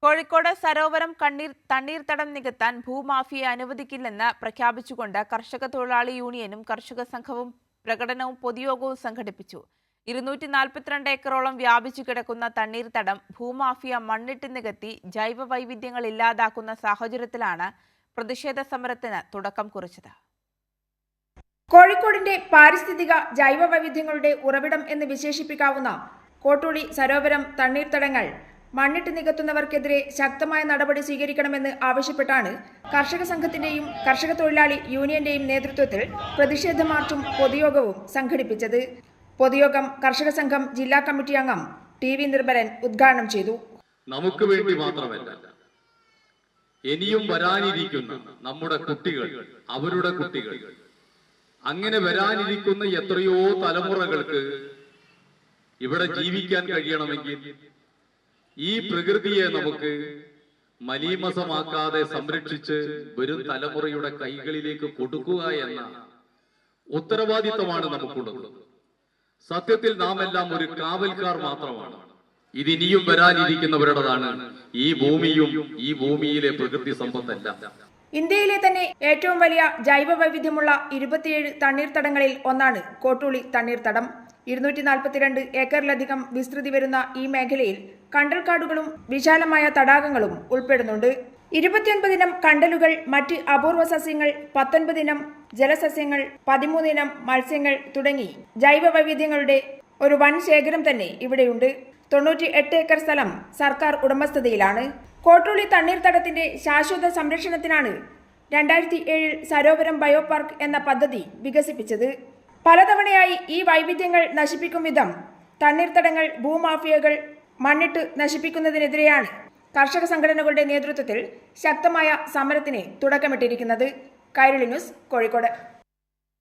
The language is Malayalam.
കോഴിക്കോട് സരോവരം തണ്ണീർത്തടം നികത്താൻ ഭൂമാഫിയെ അനുവദിക്കില്ലെന്ന് പ്രഖ്യാപിച്ചുകൊണ്ട് കർഷക തൊഴിലാളി യൂണിയനും കർഷക സംഘവും പ്രകടനവും പൊതുയോഗവും സംഘടിപ്പിച്ചു. 242 ഏക്കറോളം വ്യാപിച്ചു കിടക്കുന്ന തണ്ണീർത്തടം ഭൂമാഫിയ മണ്ണിട്ട് നികത്തി ജൈവ വൈവിധ്യങ്ങൾ ഇല്ലാതാക്കുന്ന സാഹചര്യത്തിലാണ് പ്രതിഷേധ സമരത്തിന് തുടക്കം കുറിച്ചത്. കോഴിക്കോടിന്റെ പാരിസ്ഥിതിക ജൈവ വൈവിധ്യങ്ങളുടെ ഉറവിടം എന്ന് വിശേഷിപ്പിക്കാവുന്ന കോട്ടൂളി സരോവരം തണ്ണീർത്തടങ്ങൾ മണ്ണിട്ട് നികത്തുന്നവർക്കെതിരെ ശക്തമായ നടപടി സ്വീകരിക്കണമെന്ന് ആവശ്യപ്പെട്ടാണ് കർഷക സംഘത്തിന്റെയും കർഷക തൊഴിലാളി യൂണിയന്റെയും നേതൃത്വത്തിൽ പ്രതിഷേധ മാർച്ചും പൊതുയോഗവും സംഘടിപ്പിച്ചത്. പൊതുയോഗം കർഷക സംഘം ജില്ലാ കമ്മിറ്റി അംഗം ടി.വി. നിർമ്മലൻ ഉദ്ഘാടനം ചെയ്തു. നമുക്ക് വേണ്ടി മാത്രമല്ല, ഇനിയും വരാനിരിക്കുന്ന നമ്മുടെ കുട്ടികൾ, അവരുടെ കുട്ടികൾ, അങ്ങനെ വരാനിരിക്കുന്ന എത്രയോ തലമുറകൾക്ക് ഇവിടെ ജീവിക്കാൻ കഴിയണമെങ്കിൽ ഈ പ്രകൃതിയെ നമുക്ക് മലീമസമാക്കാതെ സംരക്ഷിച്ച് വരും തലമുറയുടെ കൈകളിലേക്ക് കൊടുക്കുക എന്ന ഉത്തരവാദിത്തമാണ് നമുക്കുള്ളത്. സത്യത്തിൽ നാം എല്ലാം ഒരു കാവൽക്കാർ മാത്രമാണ്. ഇതിനിയും വരാനിരിക്കുന്നവരുടേതാണ് ഈ ഭൂമിയും ഈ ഭൂമിയിലെ പ്രകൃതി സമ്പത്തല്ല. ഇന്ത്യയിലെ തന്നെ ഏറ്റവും വലിയ ജൈവ വൈവിധ്യമുള്ള 27 തണ്ണീർത്തടങ്ങളിൽ ഒന്നാണ് കോട്ടൂളി തണ്ണീർത്തടം. 242 ഏക്കറിലധികം വിസ്തൃതി വരുന്ന ഈ മേഖലയിൽ കണ്ടൽക്കാടുകളും വിശാലമായ തടാകങ്ങളും ഉൾപ്പെടുന്നുണ്ട്. 29 ഇനം കണ്ടലുകൾ, മറ്റ് അപൂർവ സസ്യങ്ങൾ, 19 ഇനം ജലസസ്യങ്ങൾ, 13 ഇനം മത്സ്യങ്ങൾ തുടങ്ങി ജൈവ വൈവിധ്യങ്ങളുടെ ഒരു വൻ ശേഖരം തന്നെ ഇവിടെയുണ്ട്. 98 ഏക്കർ സ്ഥലം സർക്കാർ ഉടമസ്ഥതയിലാണ്. കോട്ടൂളി തണ്ണീർത്തടത്തിന്റെ ശാശ്വത സംരക്ഷണത്തിനാണ് 2007 സരോവരം ബയോ പാർക്ക് എന്ന പദ്ധതി വികസിപ്പിച്ചത്. പലതവണയായി ഈ വൈവിധ്യങ്ങൾ നശിപ്പിക്കും വിധം തണ്ണീർത്തടങ്ങൾ ഭൂമാഫിയകൾ മണ്ണിട്ട് നശിപ്പിക്കുന്നതിനെതിരെയാണ് കർഷക സംഘടനകളുടെ നേതൃത്വത്തിൽ ശക്തമായ സമരത്തിന് തുടക്കമിട്ടിരിക്കുന്നത്. കൈരളി ന്യൂസ്, കോഴിക്കോട്.